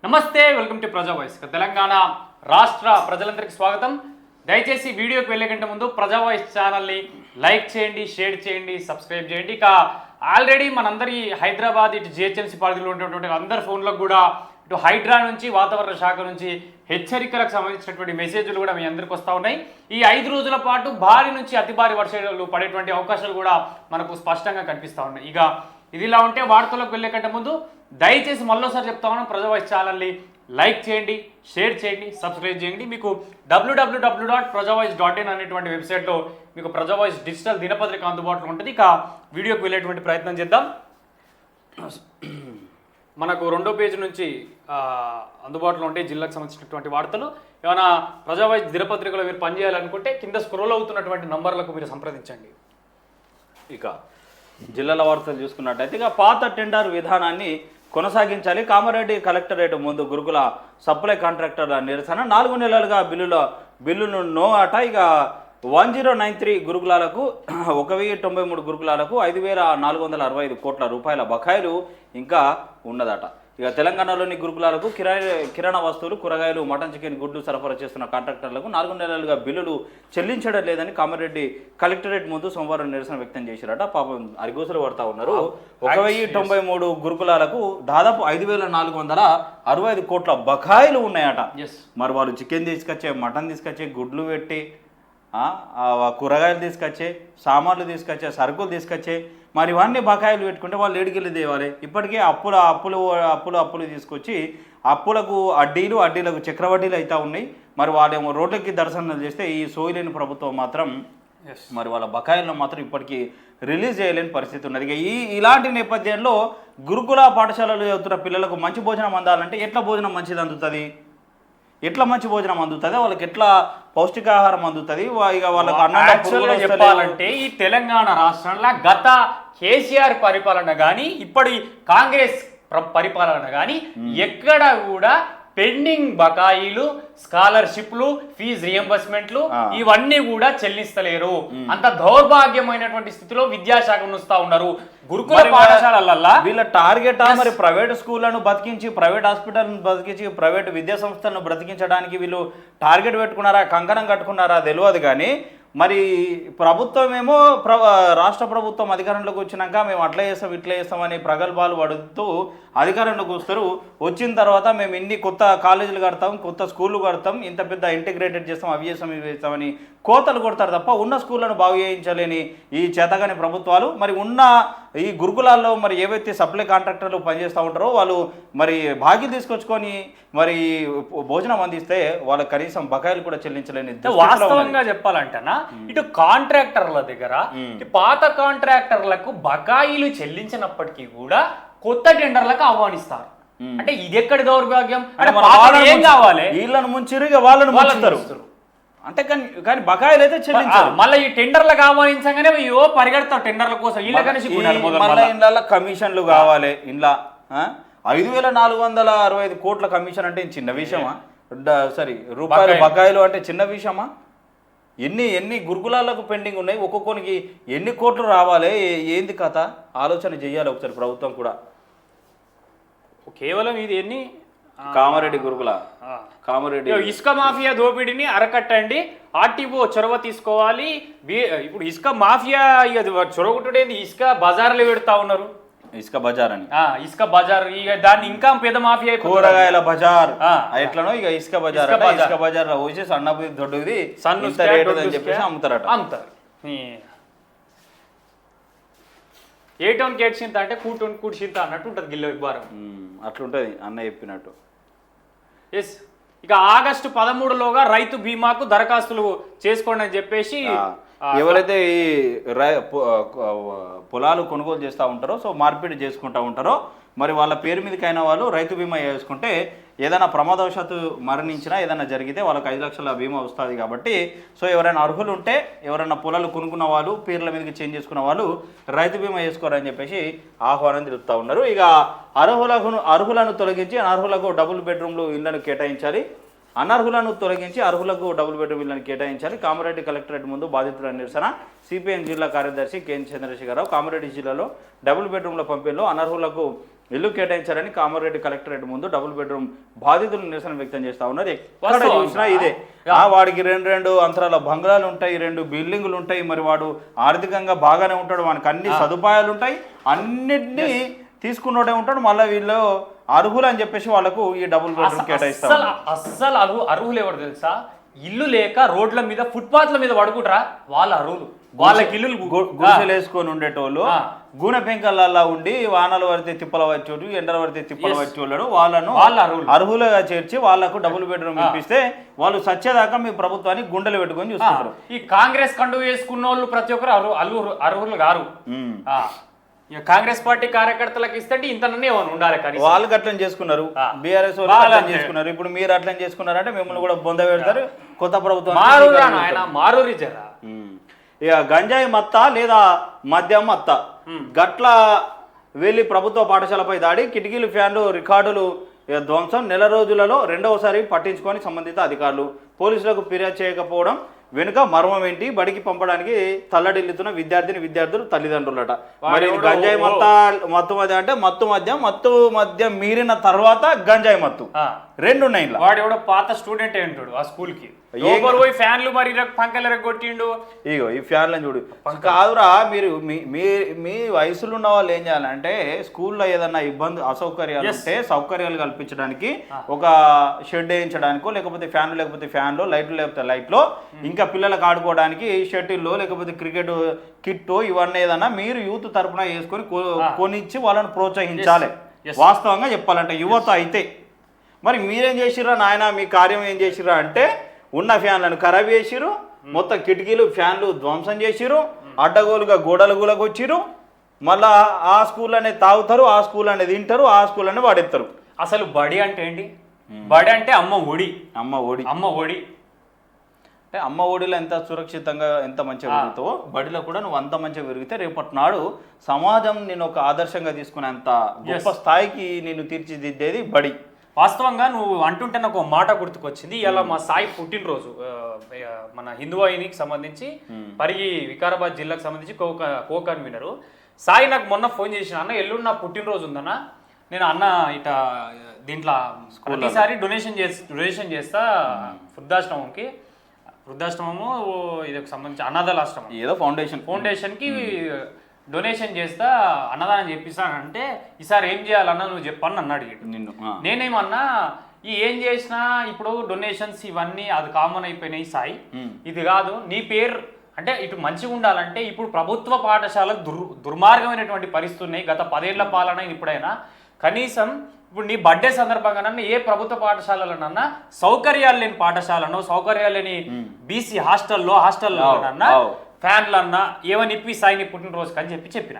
నమస్తే, welcome to ప్రజా voice. Telangana రాష్ట్ర ప్రజలందరికీ స్వాగతం. దయచేసి వీడియోకి వెళ్ళే కంటే ముందు ప్రజా వాయిస్ ఛానల్ని లైక్ చేయండి, షేర్ చేయండి, సబ్స్క్రైబ్ చేయండి. ఇక ఆల్రెడీ మనందరి హైదరాబాద్ ఇటు జిహెచ్ఎంసీ పరిధిలో ఉన్నటువంటి అందరి ఫోన్లకు కూడా ఇటు హైడ్రా నుంచి వాతావరణ శాఖ నుంచి హెచ్చరికలకు సంబంధించినటువంటి మెసేజ్లు కూడా మీ అందరికి వస్తూ ఉన్నాయి. ఈ 5 రోజుల పాటు భారీ నుంచి అతి భారీ వర్షాలు పడేటువంటి అవకాశాలు కూడా మనకు స్పష్టంగా కనిపిస్తూ ఉన్నాయి. ఇక ఇదిలా ఉంటే వార్తలకు వెళ్ళే కంటే ముందు దయచేసి మళ్ళీసారి చెప్తా ఉన్నాం, ప్రజా వాయిస్ ఛానల్ని లైక్ చేయండి, షేర్ చేయండి, సబ్స్క్రైబ్ చేయండి. మీకు www.prajavoice.in అనేటువంటి వెబ్సైట్లో మీకు ప్రజా వాయిస్ డిజిటల్ దినపత్రిక అందుబాటులో ఉంటుంది. ఇక వీడియోకి వెళ్ళేటువంటి ప్రయత్నం చేద్దాం. మనకు 2వ పేజీ నుంచి అందుబాటులో ఉంటే జిల్లాకు సంబంధించినటువంటి వార్తలు. ఏమైనా ప్రజా వాయిస్ దినపత్రికలో మీరు పనిచేయాలనుకుంటే కింద స్క్రోల్ అవుతున్నటువంటి నంబర్లకు మీరు సంప్రదించండి. ఇక జిల్లాల వార్తలు చూసుకున్నట్టయితే ఇక పాత టెండర్ విధానాన్ని కొనసాగించాలి. కామారెడ్డి కలెక్టరేట్ ముందు గురుకుల సప్లై కాంట్రాక్టర్ల నిరసన. 4 నెలలుగా బిల్లును నో అట. ఇక 1093 గురుకులాలకు 1093 గురుకులాలకు 5465 కోట్ల రూపాయల బకాయిలు ఇంకా ఉన్నదట. ఇక తెలంగాణలోని గురుకులాలకు కిరాణా వస్తువులు, కూరగాయలు, మటన్, చికెన్, గుడ్లు సరఫరా చేస్తున్న కాంట్రాక్టర్లకు 4 నెలలుగా బిల్లులు చెల్లించడం లేదని కామారెడ్డి కలెక్టరేట్ ముందు సోమవారం నిరసన వ్యక్తం చేశారట. పాపం అరిగోసలు పడతా ఉన్నారు. 1093 గురుకులాలకు దాదాపు 5465 కోట్ల బకాయిలు ఉన్నాయట. మరి వాళ్ళు చికెన్ తీసుకొచ్చే, మటన్ తీసుకొచ్చే, గుడ్లు పెట్టి, కూరగాయలు తీసుకొచ్చే, సామాన్లు తీసుకొచ్చే, సరుకులు తీసుకొచ్చే, మరి ఇవన్నీ బకాయిలు పెట్టుకుంటే వాళ్ళు ఏడికెళ్ళి తేవాలి. ఇప్పటికే అప్పులు తీసుకొచ్చి అప్పులకు అడ్డీలకు చక్రవడ్డీలు అవుతా ఉన్నాయి. మరి వాళ్ళేమో రోడ్లకి దర్శనం చేస్తే ఈ సోయలేని ప్రభుత్వం మాత్రం మరి వాళ్ళ బకాయిలను మాత్రం ఇప్పటికీ రిలీజ్ చేయలేని పరిస్థితి ఉన్నది. ఇక ఇలాంటి నేపథ్యంలో గురుకుల పాఠశాలలు చదువుతున్న పిల్లలకు మంచి భోజనం అందాలంటే ఎట్లా భోజనం మంచిది అందుతుంది, ఎట్లా మంచి భోజనం అందుతుంది, వాళ్ళకి ఎట్లా పౌష్టికాహారం అందుతుంది? ఇక వాళ్ళకి చెప్పాలంటే ఈ తెలంగాణ రాష్ట్రంలో గత కేసీఆర్ పరిపాలన కానీ ఇప్పటి కాంగ్రెస్ పరిపాలన కానీ ఎక్కడ కూడా పెండింగ్ బకాయిలు, స్కాలర్షిప్లు, ఫీజు రియంబర్స్మెంట్లు ఇవన్నీ కూడా చెల్లిస్తలేరు. అంత దౌర్భాగ్యమైనటువంటి స్థితిలో విద్యాశాఖ ఉంచుతా ఉన్నారు. గురుకుల పాఠశాలల్లో వీళ్ళ టార్గెట్ మరి ప్రైవేట్ స్కూళ్లను బతికించి, ప్రైవేట్ హాస్పిటల్ను బతికించి, ప్రైవేట్ విద్యా సంస్థలను బ్రతికించడానికి వీళ్ళు టార్గెట్ పెట్టుకున్నారా, కంకణం కట్టుకున్నారా తెలియదు. కానీ మరి ప్రభుత్వం ఏమో రాష్ట్ర ప్రభుత్వం అధికారంలోకి వచ్చినాక మేము అట్లా చేస్తాం, ఇట్లా చేస్తామని ప్రగల్భాలు పడుతూ అధికారంలోకి వస్తారు. వచ్చిన తర్వాత మేము ఇన్ని కొత్త కాలేజీలు కడతాం, కొత్త స్కూళ్ళు కడతాం, ఇంత పెద్ద ఇంటిగ్రేటెడ్ చేస్తాం, అవి చేస్తాం, ఇవి చేస్తామని కోతలు కొడతారు తప్ప ఉన్న స్కూళ్ళను బాగు చేయించలేని ఈ చేతగాని ప్రభుత్వాలు మరి ఉన్న ఈ గురుకులాల్లో మరి ఏవైతే సప్లై కాంట్రాక్టర్లు పనిచేస్తూ ఉంటారో వాళ్ళు మరి భాగ్యం తీసుకొచ్చుకొని మరి భోజనం అందిస్తే వాళ్ళకి కనీసం బకాయిలు కూడా చెల్లించలేని. వాస్తవంగా చెప్పాలంటేనా ఇటు కాంట్రాక్టర్ల దగ్గర పాత కాంట్రాక్టర్లకు బకాయిలు చెల్లించినప్పటికీ కూడా కొత్త టెండర్లకు ఆహ్వానిస్తారు. అంటే ఇది ఎక్కడి దౌర్భాగ్యం? ఏం కావాలి? వీళ్ళను ముంచిరు, ఇక వాళ్ళను ముంచుతారు. అంటే కానీ బకాయిలు అయితే చెల్లించాలి. మళ్ళీ ఈ టెండర్లకు ఆహ్వానించగానే పరిగెడతారు టెండర్ల కోసం. మళ్ళీ ఇండ్ల కమిషన్లు కావాలి. ఇండ్ల 5465 కోట్ల కమిషన్ అంటే చిన్న విషయమా? రూపాయల బకాయిలు అంటే చిన్న విషయమా? ఎన్ని గురుకులాలకు పెండింగ్ ఉన్నాయి, ఒక్కొక్కరికి ఎన్ని కోట్లు రావాలి, ఏంది కథ ఆలోచన చెయ్యాలి ఒకసారి ప్రభుత్వం కూడా. కేవలం ఇది ఎన్ని కామారెడ్డి గురుకుల కామారెడ్డి ఇసుక మాఫియా దోపిడీని అరకట్టండి, ఆర్టీఓ చొరవ తీసుకోవాలి. ఇప్పుడు ఇసుక మాఫియా చొరవటేది ఇసుక బజార్లు పెడతా ఉన్నారు. ఇసుక బజార్ అని, ఇసుక బజార్, ఇక దాన్ని ఇంకా పెద్ద మాఫియా, కూరగాయల బజార్ ఎట్లనో ఇక ఇసుక బజార్. ఇసుక బజార్ లో వచ్చి సన్నది దొడ్డుది రేటు అని చెప్పేసి అమ్ముతారు. ఏ టౌన్ కేట్ చింత అంటే కూటౌన్ కూడి చింత అన్నట్టు ఉంటుంది గిల్ల విభారం. అట్లుంటది అన్న చెప్పినట్టు. ఎస్. ఇక ఆగస్టు 13లోగా రైతు బీమాకు దరఖాస్తులు చేసుకోండి అని చెప్పేసి ఎవరైతే ఈ పొలాలు కొనుగోలు చేస్తూ ఉంటారో, సో మార్పిడి చేసుకుంటూ ఉంటారో, మరి వాళ్ళ పేరు మీదకైనా వాళ్ళు రైతు బీమా చేసుకుంటే ఏదైనా ప్రమాదవశాత్తు మరణించినా ఏదైనా జరిగితే వాళ్ళకి 5 లక్షల బీమా వస్తుంది. కాబట్టి సో ఎవరైనా అర్హులు ఉంటే, ఎవరైనా పొలాలు కొనుక్కున్న వాళ్ళు, పేర్ల మీదకి చేంజ్ చేసుకున్న వాళ్ళు రైతు బీమా చేసుకోరని చెప్పేసి ఆహ్వానం తెలుపుతూ ఉన్నారు. ఇక అర్హులను తొలగించి అనర్హులకు డబుల్ బెడ్రూమ్లు ఇళ్లను కేటాయించాలి. అనర్హులను తొలగించి అర్హులకు డబుల్ బెడ్రూమ్ ఇళ్లను కేటాయించాలి. కామారెడ్డి కలెక్టరేట్ ముందు బాధితుల నిరసన. సిపిఎం జిల్లా కార్యదర్శి కెఎన్ చంద్రశేఖరరావు కామారెడ్డి జిల్లాలో డబుల్ బెడ్రూమ్ల పంపిణీలో అనర్హులకు ఇల్లు కేటాయించారని కామారెడ్డి కలెక్టరేట్ ముందు డబుల్ బెడ్రూమ్ బాధితులు నిరసన వ్యక్తం చేస్తా ఉన్నారు. ఎక్కడ వాస్తవం. చూసినా ఇదే. వాడికి రెండు అంతరాల బంగ్లాలు ఉంటాయి, 2 బిల్డింగులు ఉంటాయి, మరి వాడు ఆర్థికంగా బాగానే ఉంటాడు, వానికి అన్ని సదుపాయాలు ఉంటాయి, అన్నిటినీ తీసుకున్నోడే ఉంటాడు. మళ్ళీ వీళ్ళు అర్హులు అని చెప్పేసి వాళ్ళకు ఈ డబుల్ బెడ్రూమ్ కేటాయిస్తారు. అస్సలు అర్హులు ఎవరు తెలుసా? ఇల్లు లేక రోడ్ల మీద ఫుట్పాత్ల మీద పడుకుంటారా వాళ్ళ అర్హులు. వాళ్ళకి ఇల్లు గుడిసెలు వేసుకొని ఉండేటోళ్ళు గూనె పెంకలల్లా ఉండి వానలు పడితే తిప్పల వచ్చేవాడు, ఎండలు పడితే తిప్పల వచ్చేవాళ్ళు వాళ్ళను అర్హులుగా చేర్చి వాళ్ళకు డబుల్ బెడ్రూమ్ ఇప్పిస్తే వాళ్ళు సచ్చేదాకా మీ ప్రభుత్వాన్ని గుండెలు పెట్టుకొని చూసుకుంటారు. ఈ కాంగ్రెస్ కండువ వేసుకున్న వాళ్ళు ప్రతి ఒక్కరు అర్హులు గారు. కాంగ్రెస్ పార్టీ కార్యకర్తలకు ఇస్తే ఇంతనన్నీ ఉండాలి కానీ వాళ్ళు అట్లని చేసుకున్నారు, బీఆర్ఎస్ వాళ్ళు అట్లని చేసుకున్నారు. ఇప్పుడు మీరు అట్లని చేసుకున్నారంటే మిమ్మల్ని కూడా బొంద పెడతారు. కొత్త ప్రభుత్వం మారూరి జరా. ఇక గంజాయి మత్త లేదా మద్యం మత్త గట్ల వెళ్ళి ప్రభుత్వ పాఠశాలపై దాడి, కిటికీలు, ఫ్యాన్లు, రికార్డులు ధ్వంసం, నెల రోజులలో రెండవసారి పట్టించుకొని సంబంధిత అధికారులు. పోలీసులకు ఫిర్యాదు చేయకపోవడం వెనుక మర్మం ఏంటి? బడికి పంపడానికి తల్లడిల్లుతున్న విద్యార్థులు తల్లిదండ్రులట. మరి గంజాయి మత్తు మధ్య అంటే మత్తు మధ్య మీరిన తర్వాత గంజాయి మత్తు 2 ఉన్నాయి. వాడు ఎవడో పాత స్టూడెంట్ ఏంటాడు ఆ స్కూల్ కి పోయి ఫ్యాన్లు మరి పంకలు కొట్టిండు. ఇగో ఈ ఫ్యాన్లను చూడు. కాదురా, మీరు మీ వయసులో ఉన్న వాళ్ళు ఏం చేయాలంటే స్కూల్లో ఏదన్నా ఇబ్బంది అసౌకర్యాలు ఉంటే సౌకర్యాలు కల్పించడానికి ఒక షెడ్ వేయించడానికో, లేకపోతే ఫ్యాన్లు, లైట్లు లేకపోతే లైట్లో, ఇంకా పిల్లలకు ఆడుకోవడానికి షటిల్లో లేకపోతే క్రికెట్ కిట్టో ఇవన్నీ ఏదన్నా మీరు యూత్ తరపున వేసుకొని కొనిచ్చి వాళ్ళని ప్రోత్సహించాలి. వాస్తవంగా చెప్పాలంటే యువత అయితే. మరి మీరేం చేసిర్రా నాయన, మీ కార్యం ఏం చేసిర్రా అంటే ఉన్న ఫ్యాన్లను ఖరాబ్ చేసిరు, మొత్తం కిటికీలు ఫ్యాన్లు ధ్వంసం చేసిరు, అడ్డగోలుగా గోడలు గులకొచ్చిరు. మళ్ళా ఆ స్కూల్లోనే తాగుతారు, ఆ స్కూల్లోనే తింటారు, ఆ స్కూల్లోనే వాడెత్తారు. అసలు బడి అంటే ఏంటి? బడి అంటే అమ్మ ఒడి. అంటే అమ్మ ఒడిలో ఎంత సురక్షితంగా ఎంత మంచిగా పెరుగుతావో బడిలో కూడా నువ్వు అంత మంచిగా పెరిగితే రేపటి నాడు సమాజం నేను ఒక ఆదర్శంగా తీసుకునేంత గొప్ప స్థాయికి నేను తీర్చిదిద్దేది బడి. వాస్తవంగా నువ్వు అంటుంటే నాకు ఒక మాట గుర్తుకొచ్చింది. ఇలా మా సాయి పుట్టినరోజు, మన హిందూవాహినికి సంబంధించి పరిగి వికారాబాద్ జిల్లాకు సంబంధించి కో కన్వీనరు సాయి నాకు మొన్న ఫోన్ చేసిన, అన్న ఎల్లుండి నా పుట్టినరోజు ఉందన్న, నేను అన్న ఇట దీంట్లో ప్రతిసారి డొనేషన్ చేస్తా వృద్ధాశ్రమము ఇదకు సంబంధించి అనాథాశ్రమం ఏదో ఫౌండేషన్కి డొనేషన్ చేస్తా అన్నదానం చెప్పిస్తానంటే ఈసారి ఏం చేయాలన్నా నువ్వు చెప్పని నన్ను అడిగాడు. నేనేమన్నా ఏం చేసినా ఇప్పుడు డొనేషన్స్ ఇవన్నీ అది కామన్ అయిపోయినాయి సాయి, ఇది కాదు నీ పేరు అంటే ఇటు మంచిగా ఉండాలంటే ఇప్పుడు ప్రభుత్వ పాఠశాలలు దుర్మార్గమైనటువంటి పరిస్థితులు ఉన్నాయి. గత 10 ఏళ్ల పాలన ఇప్పుడైనా కనీసం ఇప్పుడు నీ బర్త్డే సందర్భంగానన్నా ఏ ప్రభుత్వ సౌకర్యాలు లేని పాఠశాలను, సౌకర్యాలు లేని బీసీ హాస్టల్లోనన్నా ఫ్యాన్లు అన్నా ఏమని ఇప్పి సాయిని పుట్టినరోజుకి అని చెప్పిన.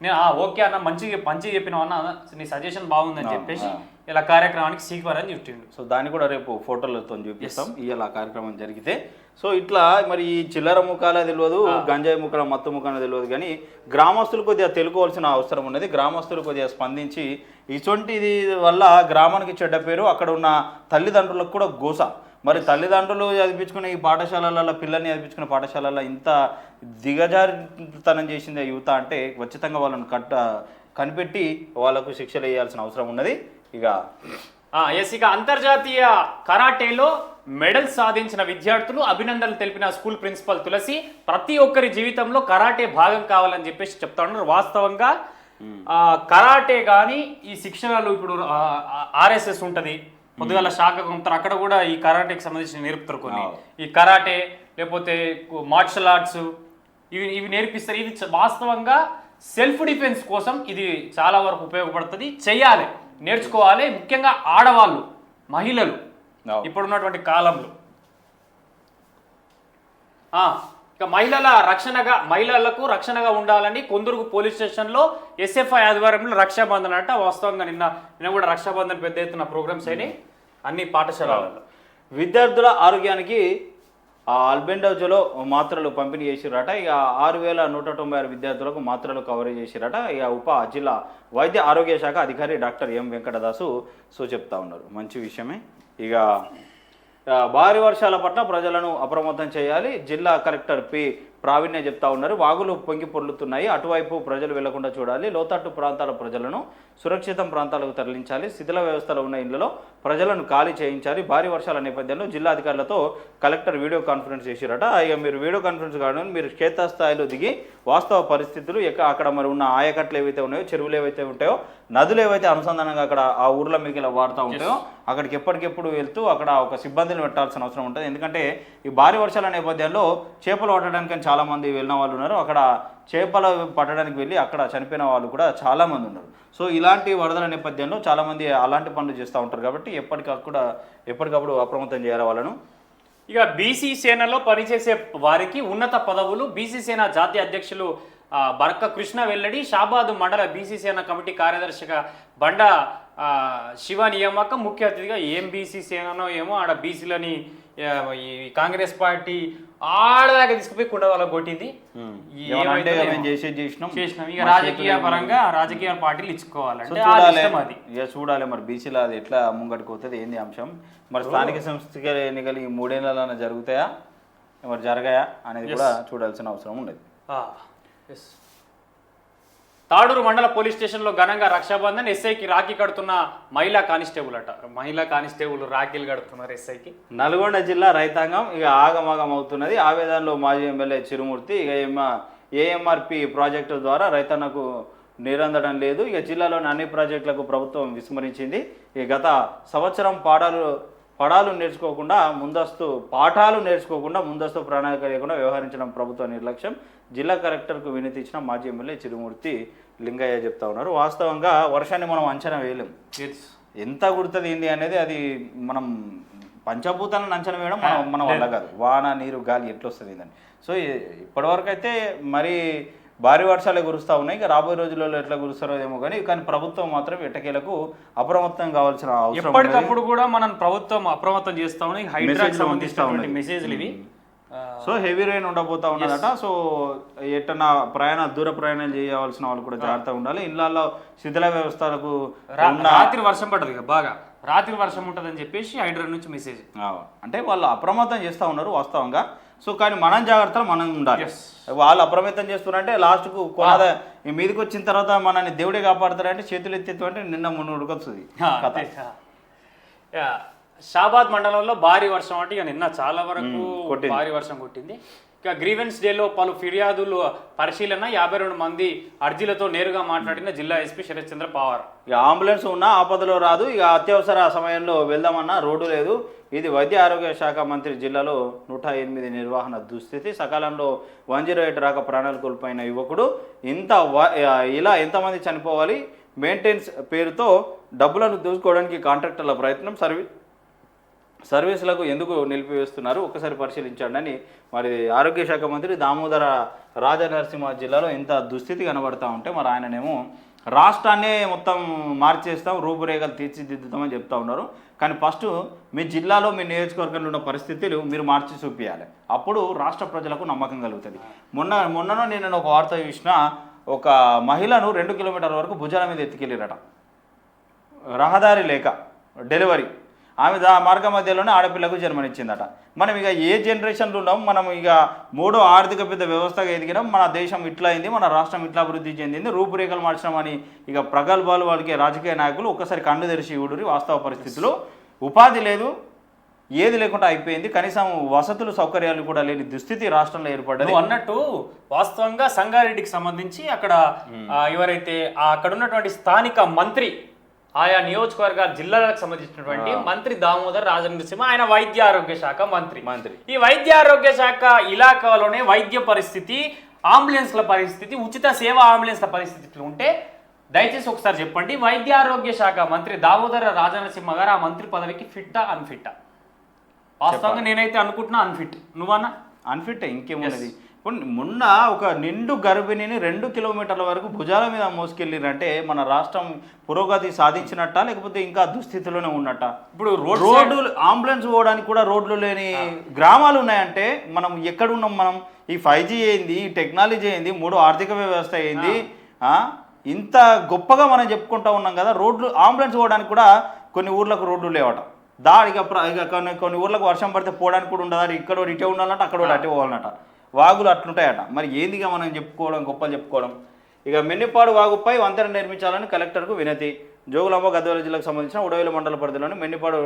నేను ఓకే అన్న మంచిగా చెప్పినావు అన్న, నీ సజెషన్ బాగుందని చెప్పేసి ఇలా కార్యక్రమానికి సీక్వర్ చెప్పిండు. సో దాన్ని కూడా రేపు ఫోటోలతో చూపిస్తాం ఇలా కార్యక్రమం జరిగితే. సో ఇట్లా మరి ఈ చిల్లర ముఖాలే తెలియదు, గంజాయి ముఖాల మత్తు ముఖాలు తెలియదు, కానీ గ్రామస్తులు కొద్దిగా తెలుకోవాల్సిన అవసరం ఉన్నది. గ్రామస్తులు కొద్దిగా స్పందించి ఇటువంటిది వల్ల గ్రామానికి చెడ్డ పేరు, అక్కడ ఉన్న తల్లిదండ్రులకు కూడా గోస. మరి తల్లిదండ్రులు చదివించుకునే ఈ పాఠశాలలలో, పిల్లల్ని చదివించుకునే పాఠశాలలో ఇంత దిగజారితనం చేసింది యువత అంటే ఖచ్చితంగా వాళ్ళని కనిపెట్టి వాళ్ళకు శిక్షలు వేయాల్సిన అవసరం ఉన్నది. ఇక అంతర్జాతీయ కరాటేలో మెడల్ సాధించిన విద్యార్థులు అభినందనలు తెలిపిన స్కూల్ ప్రిన్సిపల్ తులసి. ప్రతి ఒక్కరి జీవితంలో కరాటే భాగం కావాలని చెప్పేసి చెప్తా ఉన్నారు. వాస్తవంగా కరాటే కానీ ఈ శిక్షణలు ఇప్పుడు RSS ఉంటుంది, పొద్దుగాల శాఖ ఉంటారు, అక్కడ కూడా ఈ కరాటేకి సంబంధించిన నేర్పుతారు కొన్ని. ఈ కరాటే లేకపోతే మార్షల్ ఆర్ట్స్ ఇవి నేర్పిస్తారు. ఇది వాస్తవంగా సెల్ఫ్ డిఫెన్స్ కోసం ఇది చాలా వరకు ఉపయోగపడుతుంది. చెయ్యాలి, నేర్చుకోవాలి. ముఖ్యంగా ఆడవాళ్ళు, మహిళలు ఇప్పుడున్నటువంటి కాలంలో ఇక మహిళలకు రక్షణగా ఉండాలని కొందరుకు పోలీస్ స్టేషన్లో SFI ఆధ్వర్యంలో రక్షాబంధన్ అంట. వాస్తవంగా నిన్న కూడా రక్షాబంధన్ పెద్ద ఎత్తున ప్రోగ్రామ్స్ అయినాయి అన్ని పాఠశాలలలో. విద్యార్థుల ఆరోగ్యానికి ఆల్బెండోజోలో మాత్రలు పంపిణీ చేసిరట. ఇక 6196 విద్యార్థులకు మాత్రలు కవరేజ్ చేసిరట. ఇక జిల్లా వైద్య ఆరోగ్య శాఖ అధికారి డాక్టర్ ఎం వెంకటదాసు చెప్తా ఉన్నారు. మంచి విషయమే. ఇక భారీ వర్షాల పట్ల ప్రజలను అప్రమత్తం చేయాలి. జిల్లా కలెక్టర్ ప్రావీణ్యం చెప్తా ఉన్నారు. వాగులు పొంగి పొర్లుతున్నాయి, అటువైపు ప్రజలు వెళ్లకుండా చూడాలి, లోతట్టు ప్రాంతాల ప్రజలను సురక్షితం ప్రాంతాలకు తరలించాలి, శిథిల వ్యవస్థలో ఉన్న ఇళ్లలో ప్రజలను ఖాళీ చేయించాలి. భారీ వర్షాల నేపథ్యంలో జిల్లా అధికారులతో కలెక్టర్ వీడియో కాన్ఫరెన్స్ చేసిరట. ఇక మీరు వీడియో కాన్ఫరెన్స్ కావడం మీరు క్షేత్రస్థాయిలో దిగి వాస్తవ పరిస్థితులు అక్కడ మరి ఉన్న ఆయకట్లు ఏవైతే ఉన్నాయో, చెరువులు ఏవైతే ఉంటాయో, నదులు ఏవైతే అనుసంధానంగా అక్కడ ఆ ఊర్ల మీకు వాడుతూ ఉంటాయో అక్కడికి ఎప్పటికెప్పుడు వెళ్తూ అక్కడ ఒక సిబ్బందిని పెట్టాల్సిన అవసరం ఉంటుంది. ఎందుకంటే ఈ భారీ వర్షాల నేపథ్యంలో చేపలు పట్టడానికి చాలామంది వెళ్ళిన వాళ్ళు ఉన్నారు. అక్కడ చేపలు పట్టడానికి వెళ్ళి అక్కడ చనిపోయిన వాళ్ళు కూడా చాలామంది ఉన్నారు. సో ఇలాంటి వరదల నేపథ్యంలో చాలామంది అలాంటి పనులు చేస్తూ ఉంటారు. కాబట్టి ఎప్పటికప్పుడు అప్రమత్తం చేయాలి వాళ్ళను. ఇక బీసీ సేనలో పనిచేసే వారికి ఉన్నత పదవులు. బీసీ సేన జాతీయ అధ్యక్షులు బర్క కృష్ణ వెల్లడి. షాబాద్ మండల బీసీ సేన కమిటీ కార్యదర్శిగా బండ శివ నియామకం. ముఖ్య అతిథిగా ఏం బీసీ సేననో ఏమో ఆడ బీసీలని ఈ కాంగ్రెస్ పార్టీ ఆడదాకా తీసుకుపోయి కుండ వాళ్ళకి కొట్టింది. చేసినాం. ఇక రాజకీయ పరంగా రాజకీయ పార్టీలు ఇచ్చుకోవాలంటే ఇక చూడాలి మరి బీసీలో అది ఎట్లా ముంగడికి పోతుంది, ఏంది అంశం. మరి స్థానిక సంస్థల ఎన్నికలు ఈ 3 ఏళ్ళలోనే జరుగుతాయా, మరి జరగాయా అనేది కూడా చూడాల్సిన అవసరం ఉండదు. తాడూరు మండల పోలీస్ స్టేషన్లో ఘనంగా రక్షాబంధన్. ఎస్ఐకి రాఖీ కడుతున్న మహిళా కానిస్టేబుల్ అట. మహిళా కానిస్టేబుల్ రాఖీలు కడుతున్నారు ఎస్ఐకి. నల్గొండ జిల్లా రైతాంగం ఇక ఆగమాగం అవుతున్నది. ఆవేదనలో మాజీ ఎమ్మెల్యే చిరుమూర్తి ఇక ఏఎంఆర్పి ప్రాజెక్టు ద్వారా రైతన్నకు నీరందడం లేదు. ఇక జిల్లాలోని అన్ని ప్రాజెక్టులకు ప్రభుత్వం విస్మరించింది. ఈ గత సంవత్సరం పాఠాలు నేర్చుకోకుండా ముందస్తు ప్రణాళిక లేకుండా వ్యవహరించడం ప్రభుత్వ నిర్లక్ష్యం. జిల్లా కలెక్టర్కు వినతి ఇచ్చిన మాజీ ఎమ్మెల్యే చిరుమూర్తి లింగయ్య చెప్తా ఉన్నారు. వాస్తవంగా వర్షాన్ని మనం అంచనా వేయలేం, ఎంత కుడుతుంది ఏంది అనేది. అది మనం పంచభూతాలను అంచనా వేయడం మన వల్ల కాదు. వాన, నీరు, గాలి ఎట్లొస్తుంది ఏందని. సో ఇప్పటివరకు అయితే మరి భారీ వర్షాలే కురుస్తూ ఉన్నాయి. ఇక రాబోయే రోజులలో ఎట్లా కురుస్తారో ఏమో కానీ ప్రభుత్వం మాత్రం ఎట్టకేలకు అప్రమత్తం కావాల్సిన అవసరం. ఎప్పటికప్పుడు కూడా మనం ప్రభుత్వం అప్రమత్తం చేస్తా ఉన్నాయి. హైడ్రాకి సంబంధించిన మెసేజ్లు ఇవి. సో హెవీ రైన్ ఉండబోతా ఉన్నదట. సో ఎట్టన్నా దూర ప్రయాణాలు చేయవలసిన వాళ్ళు కూడా జాగ్రత్తగా ఉండాలి. ఇళ్లలో శిథిల వ్యవస్థలకు రాత్రి వర్షం పడ్డది, బాగా రాత్రి వర్షం ఉంటుందని చెప్పేసి హైడ్రా నుంచి మెసేజ్. అంటే వాళ్ళు అప్రమత్తం చేస్తూ ఉన్నారు వాస్తవంగా. సో కానీ మనం జాగ్రత్తలు మనం ఉండాలి. వాళ్ళు అప్రమత్తం చేస్తున్నారంటే లాస్ట్కు కొనద మీదకి వచ్చిన తర్వాత మనల్ని దేవుడే కాపాడుతారంటే చేతులు ఎత్తేత్తు అంటే నిన్న మున్ను ఉడకొస్తుంది. షాబాద్ మండలంలో భారీ వర్షం అంటే ఇక నిన్న చాలా వరకు భారీ వర్షం కొట్టింది. ఇక గ్రీవెన్స్ డేలో పలు ఫిర్యాదులు పరిశీలన. 52 మంది అర్జీలతో నేరుగా మాట్లాడిన జిల్లా ఎస్పీ శరత్ చంద్ర పవార్. ఇక అంబులెన్స్ ఉన్నా ఆపదలో రాదు, ఇక అత్యవసర సమయంలో వెళ్దామన్నా రోడ్డు లేదు. ఇది వైద్య ఆరోగ్య శాఖ మంత్రి. జిల్లాలో 108 నిర్వహణ దుస్థితి. సకాలంలో 108 రాక ప్రాణాలు కోల్పోయిన యువకుడు. ఇలా ఎంతమంది చనిపోవాలి? మెయింటెనెన్స్ పేరుతో డబ్బులను దోచుకోవడానికి కాంట్రాక్టర్ల ప్రయత్నం. సర్వీసులకు ఎందుకు నిలిపివేస్తున్నారు ఒక్కసారి పరిశీలించండి అని మరి ఆరోగ్య శాఖ మంత్రి దామోదర రాజనరసింహ జిల్లాలో ఎంత దుస్థితి కనబడతా ఉంటే మరి ఆయననేమో రాష్ట్రాన్నే మొత్తం మార్చేస్తాం, రూపురేఖలు తీర్చిదిద్దుతామని చెప్తా ఉన్నారు. కానీ ఫస్ట్ మీ జిల్లాలో మీ నియోజకవర్గంలో ఉన్న పరిస్థితులు మీరు మార్చి చూపించాలి. అప్పుడు రాష్ట్ర ప్రజలకు నమ్మకం కలుగుతుంది. మొన్ననో నేను ఒక వార్త చూసిన, ఒక మహిళను 2 కిలోమీటర్ల వరకు భుజాల మీద ఎత్తుకెళ్ళారట. రహదారి లేక డెలివరీ. ఆమె మార్గ మధ్యలోనే ఆడపిల్లకు జన్మనిచ్చిందట. మనం ఇక ఏ జనరేషన్లో ఉన్నాం, మనం ఇక 3వ ఆర్థిక పెద్ద వ్యవస్థగా ఎదిగినాం, మన దేశం ఇట్లా అయింది, మన రాష్ట్రం ఇట్లా అభివృద్ధి చెందింది, రూపురేఖలు మార్చినామని ఇక ప్రగల్భాలు వాళ్ళకి రాజకీయ నాయకులు ఒక్కసారి కన్ను తెరిచి ఊడురి. వాస్తవ పరిస్థితుల్లో ఉపాధి లేదు, ఏది లేకుండా అయిపోయింది. కనీసం వసతులు సౌకర్యాలు కూడా లేని దుస్థితి రాష్ట్రంలో ఏర్పడ్డది. అన్నట్టు వాస్తవంగా సంగారెడ్డికి సంబంధించి అక్కడ ఎవరైతే అక్కడ ఉన్నటువంటి స్థానిక మంత్రి, ఆయా నియోజకవర్గాల జిల్లాలకు సంబంధించినటువంటి మంత్రి దామోదర్ రాజనరసింహ, ఆయన వైద్య ఆరోగ్య శాఖ మంత్రి. ఈ వైద్య ఆరోగ్య శాఖ ఇలాకాలోనే వైద్య పరిస్థితి, అంబులెన్స్ల పరిస్థితి, ఉచిత సేవా అంబులెన్స్ల పరిస్థితులు ఉంటే దయచేసి ఒకసారి చెప్పండి. వైద్య ఆరోగ్య శాఖ మంత్రి దామోదర రాజనరసింహ గారు ఆ మంత్రి పదవికి ఫిట్టా అన్ఫిట్టా? వాస్తవంగా నేనైతే అనుకుంటున్నా అన్ఫిట్. నువ్వన్నా? అన్ఫిట్. ఇంకేమున్నది? ఇప్పుడు మొన్న ఒక నిండు గర్భిణిని 2 కిలోమీటర్ల వరకు భుజాల మీద మోసుకెళ్ళిరంటే మన రాష్ట్రం పురోగతి సాధించినట్టా లేకపోతే ఇంకా దుస్థితిలోనే ఉన్నట్ట? ఇప్పుడు రోడ్డు అంబులెన్స్ పోవడానికి కూడా రోడ్లు లేని గ్రామాలు ఉన్నాయంటే మనం ఎక్కడున్నాం? మనం ఈ 5G ఏంది, ఈ టెక్నాలజీ ఏంది, 3వ ఆర్థిక వ్యవస్థ ఏంది, ఇంత గొప్పగా మనం చెప్పుకుంటూ ఉన్నాం కదా. అంబులెన్స్ పోవడానికి కూడా కొన్ని ఊర్లకు రోడ్లు లేవట. ఇక కొన్ని ఊర్లకు వర్షం పడితే పోవడానికి కూడా ఉండదు. ఇక్కడ ఇటే ఉండాలంట, అక్కడ అటే పోవాలన్నట. వాగులు అట్లుంటాయట. మరి ఏందిగా మనం చెప్పుకోవడం, గొప్పలు చెప్పుకోవడం. ఇక మెన్నిపాడు వాగుపై వంతెన నిర్మించాలని కలెక్టర్కు వినతి. జోగులాంబ గద్వాల జిల్లాకు సంబంధించిన ఉడవేలు మండల పరిధిలోని మెన్నిపాడు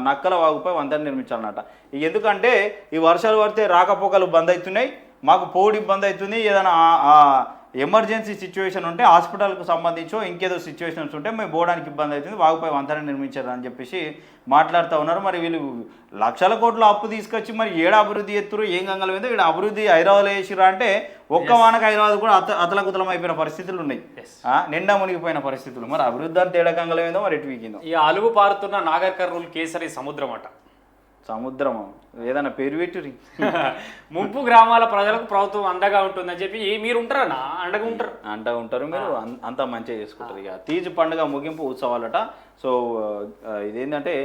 నక్కల వాగుపై వంతెన నిర్మించాలన్నట. ఎందుకంటే ఈ వర్షాలు పడితే రాకపోకలు బంద్ అవుతున్నాయి, మాకు పోడు ఇబ్బంది అవుతుంది, ఏదైనా ఎమర్జెన్సీ సిచ్యువేషన్ ఉంటే హాస్పిటల్కు సంబంధించో ఇంకేదో సిచ్యువేషన్స్ ఉంటే మేము పోవడానికి ఇబ్బంది అవుతుంది, వాగుపై వంతెన నిర్మించారు అని చెప్పేసి మాట్లాడుతూ ఉన్నారు. మరి వీళ్ళు లక్షల కోట్ల అప్పు తీసుకొచ్చి మరి ఏడా అభివృద్ధి ఎత్తురు, ఏం గంగలు మీద ఇక్కడ అభివృద్ధి హైదరాబాద్లో వేసిరా అంటే ఒక్క వానకు హైదరాబాద్ కూడా అతలకుతలం అయిపోయిన పరిస్థితులు ఉన్నాయి, నిండా మునిగిపోయిన పరిస్థితులు. మరి అభివృద్ధి అని తేడా గంగల మీద మరి ఎటు వీకిందో. ఈ అలుగు పారుతున్న నాగర్ కర్నూలు కేసరి సముద్రం అట. సముద్రం ఏదైనా పేరు పెట్టురి. ముంపు గ్రామాల ప్రజలకు ప్రభుత్వం అండగా ఉంటుందని చెప్పి మీరు ఉంటారన్నా అండగా ఉంటారు మీరు అంతా మంచిగా చేసుకుంటారు. ఇక తీజ్ పండుగ ముగింపు ఉత్సవాలట. సో ఇదేంటంటే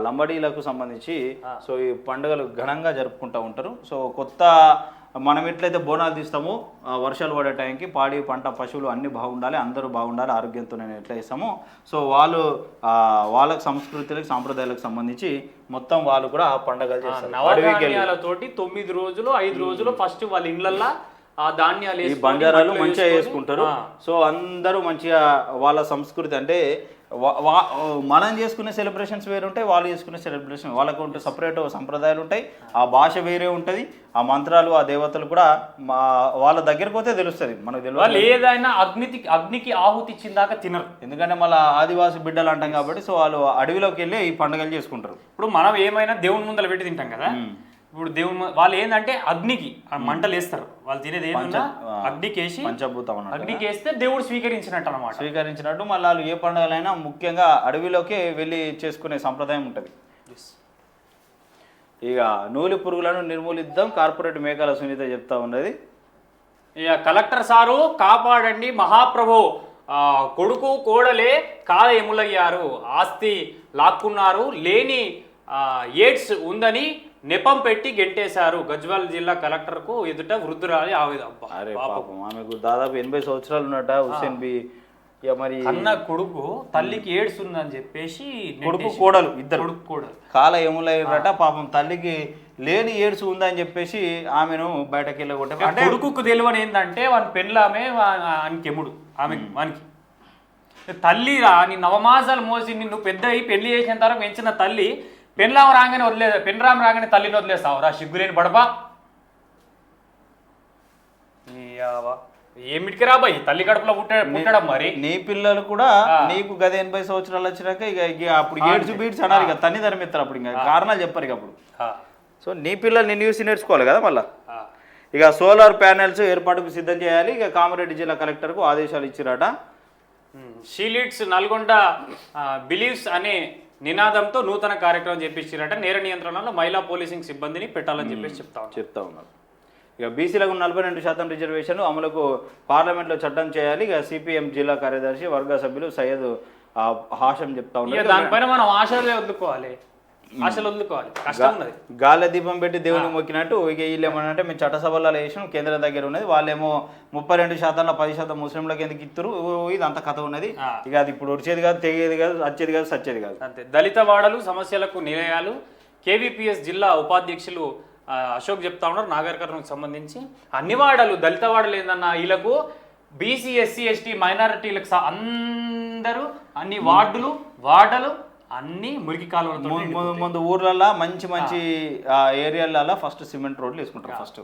లంబడీలకు సంబంధించి సో ఈ పండుగలు ఘనంగా జరుపుకుంటూ ఉంటారు. సో కొత్త మనం ఎట్లయితే బోనాలు తీస్తామో వర్షాలు పడే టైంకి పాడి పంట పశువులు అన్నీ బాగుండాలి, అందరూ బాగుండాలి, ఆరోగ్యంతో నేను ఎట్లా ఇస్తామో సో వాళ్ళకి సంస్కృతులకు సాంప్రదాయాలకు సంబంధించి మొత్తం వాళ్ళు కూడా ఆ పండుగలు చేస్తారు. నవధాన్యాలతోటి 9 రోజులు 5 రోజులు ఫస్ట్ వాళ్ళ ఇళ్ళల్లో ఆ ధాన్యాలు ఈ బంజారాలు మంచిగా చేసుకుంటారు. సో అందరూ మంచిగా వాళ్ళ సంస్కృతి అంటే మనం చేసుకునే సెలబ్రేషన్స్ వేరు ఉంటాయి, వాళ్ళు చేసుకునే సెలబ్రేషన్ వాళ్ళకు ఉంటే సపరేట్ సంప్రదాయాలు ఉంటాయి, ఆ భాష వేరే ఉంటుంది, ఆ మంత్రాలు ఆ దేవతలు కూడా వాళ్ళ దగ్గరకు పోతే తెలుస్తుంది మనకు తెలియదు. వాళ్ళు ఏదైనా అగ్నికి ఆహుతి ఇచ్చిందాక తినరు, ఎందుకంటే మళ్ళీ ఆదివాసి బిడ్డలు అంటాం కాబట్టి సో వాళ్ళు అడవిలోకి వెళ్ళి ఈ పండుగలు చేసుకుంటారు. ఇప్పుడు మనం ఏమైనా దేవుని ముందర పెట్టి తింటాం కదా, ఇప్పుడు దేవుని వాళ్ళు ఏంటంటే అగ్నికి మంటలు వేస్తారు, వాళ్ళు తినేది ఏమన్నా అగ్నికి వేసి పంచభూతం అగ్నికి వేస్తే దేవుడు స్వీకరించినట్టు అన్నమాట. స్వీకరించినట్టు మళ్ళీ వాళ్ళు ఏ పండుగలైనా ముఖ్యంగా అడవిలోకి వెళ్ళి చేసుకునే సంప్రదాయం ఉంటుంది. ఇక నూలి పురుగులను నిర్మూలిద్దాం కార్పొరేట్ మేఘాల సునీత చెప్తా ఉన్నది. ఇక కలెక్టర్ సారు కాపాడండి మహాప్రభు, కొడుకు కోడలే కాద ఎములయ్యారు, ఆస్తి లాక్కున్నారు, లేని ఎయిడ్స్ ఉందని నెపం పెట్టి గెంటేశారు. గజ్వాల్ జిల్లా కలెక్టర్కు ఎదుట వృద్ధురాలి ఆవేదన. అరే పాపం, ఆమెకు దాదాపు 80 సంవత్సరాలు ఉన్నట హుస్సేన్ బి. మరి అన్న కొడుకు తల్లికి ఎయిడ్స్ ఉందని చెప్పేసి కొడుకు కోడలు ఇద్దరు కొడుకు కోడలు కాల ఎములయ్యారట. పాపం తల్లికి లేని ఎయిడ్స్ ఉందని చెప్పేసి ఆమెను బయటకు వెళ్ళగొట్టే. అంటే కొడుకు తెలియని ఏంటంటే వాని పెళ్ళామే వానికి ఎముడు, ఆమె వానికి తల్లిరా నీ నవమాసాలు మోసి నిన్ను పెద్ద అయ్యి పెళ్లి చేసిన తర్వాత పెంచిన తల్లి పెన్రామ రాగానే తల్లిని వదిలేస్తావు రా సిగ్గులేని బడపా. ఏమిటికి రాబాయి తల్లి కడుపులో పుట్టడం. మరి నీ పిల్లలు కూడా నీకు గత 80 సంవత్సరాలు వచ్చినాక ఇక అప్పుడు ఏడ్స్ బీడ్స్ అన్నారు, ఇక తన్ని ధర్మిస్తారు, అప్పుడు ఇంకా కారణాలు చెప్పారు ఇక అప్పుడు. సో నీ పిల్లలు నిన్ను చూసి నేర్చుకోవాలి కదా మళ్ళీ. ఇక సోలార్ ప్యానెల్స్ ఏర్పాటుకు సిద్ధం చేయాలి. ఇక కామారెడ్డి జిల్లా కలెక్టర్కు ఆదేశాలు ఇచ్చిరాట. షీలీడ్స్ నల్గొండ బిలీవ్స్ అనే నినాదంతో నూతన కార్యక్రమం చేపించారట. నేర నియంత్రణలో మహిళా పోలీసింగ్ సిబ్బందిని పెట్టాలని చెప్పేసి చెప్తా ఉన్నారు. ఇక బీసీలకు 42% రిజర్వేషన్లు అమలుకు పార్లమెంట్లో చట్టం చేయాలి. ఇక సిపిఎం జిల్లా కార్యదర్శి వర్గ సభ్యులు సయ్యద్ హాషం చెప్తా ఉన్నారు. దానిపైన మనం ఆశలు వదులుకోవాలి, కష్టం ఉన్నది. గాలి దీపం పెట్టి దేవుని మొక్కినట్టు ఇక వీళ్ళు ఏమన్నా మేము చట్టసభల్లో వేసాం, కేంద్రం దగ్గర ఉన్నది, వాళ్ళేమో 32%, 10% ముస్లింలకు ఎందుకు ఇస్తారు, ఇది అంత కథ ఉన్నది. ఇక అది ఇప్పుడు వచ్చేది కాదు, తెగేది కాదు, వచ్చేది కాదు, సచ్చేది కాదు. అంతే. దళిత వాడలు సమస్యలకు నిలయాలు కేవీపీఎస్ జిల్లా ఉపాధ్యక్షులు అశోక్ చెప్తా ఉన్నారు. నాగర్ కర్నూలుకు సంబంధించి అన్ని వాడలు దళిత వాడలు ఏందన్నా వీళ్ళకు బీసీ ఎస్సీ ఎస్టీ మైనారిటీలకు అందరూ అన్ని వార్డులు అన్ని మురికి కాలువలతో ముందు ఊర్లలో మంచి మంచి ఏరియాలలో ఫస్ట్ సిమెంట్ రోడ్లు వేసుకుంటారు ఫస్ట్.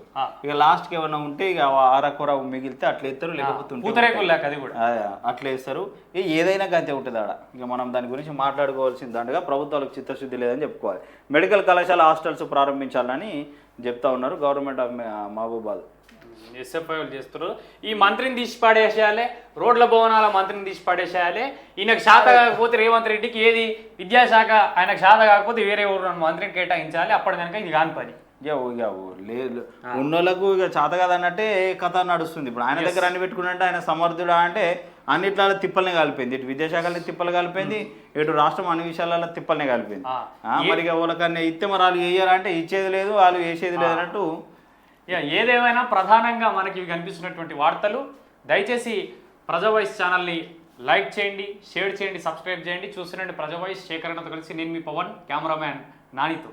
ఇక లాస్ట్కి ఏమైనా ఉంటే ఇక అరకొర మిగిలితే అట్లా వేస్తారు, లేకపోతే అది కూడా అట్లా వేస్తారు. ఏదైనా గంతే ఉంటుంది ఆడ. ఇక మనం దాని గురించి మాట్లాడుకోవాల్సిన దాంట్లో ప్రభుత్వాలకు చిత్తశుద్ధి లేదని చెప్పుకోవాలి. మెడికల్ కళాశాల హాస్టల్స్ ప్రారంభించాలని చెప్తా ఉన్నారు గవర్నమెంట్ ఆఫ్ మహబూబాద్. ఎస్ఎఫ్ఐలు చేస్తారు. ఈ మంత్రిని తీసి పడేసేయాలి, రోడ్ల భవనాల మంత్రిని తీసి పడేసేయాలి. ఈయనకు శాత కాకపోతే రేవంత్ రెడ్డికి ఏది విద్యాశాఖ ఆయనకు శాత కాకపోతే వేరే ఊరు మంత్రిని కేటాయించాలి. అప్పటి కనుక ఇది కాని పని. ఇక లేదు ఉన్నోళ్ళకు ఇక చేత కాదన్నట్టే కథ నడుస్తుంది. ఇప్పుడు ఆయన దగ్గర అన్ని పెట్టుకున్నట్టే ఆయన సమర్థుడా అంటే అన్నిట్లో తిప్పలనే కలిపింది. ఇటు విద్యాశాఖని తిప్పలు కలిపింది, ఇటు రాష్ట్రం అన్ని విషయాలలో తిప్పలనే కలిపింది. మరి ఇక వాళ్ళకన్నా ఇస్తే మరి వాళ్ళు వేయాలంటే ఇచ్చేది లేదు, వాళ్ళు వేసేది లేదు అన్నట్టు. ఇక ఏదేమైనా ప్రధానంగా మనకి ఇవి కనిపిస్తున్నటువంటి వార్తలు. దయచేసి ప్రజావాయిస్ ఛానల్ని లైక్ చేయండి, షేర్ చేయండి, సబ్స్క్రైబ్ చేయండి. చూస్తున్న ప్రజావాయిస్ శేఖరణతో కలిసి నేను మీ పవన్, కెమెరామ్యాన్ నానితో.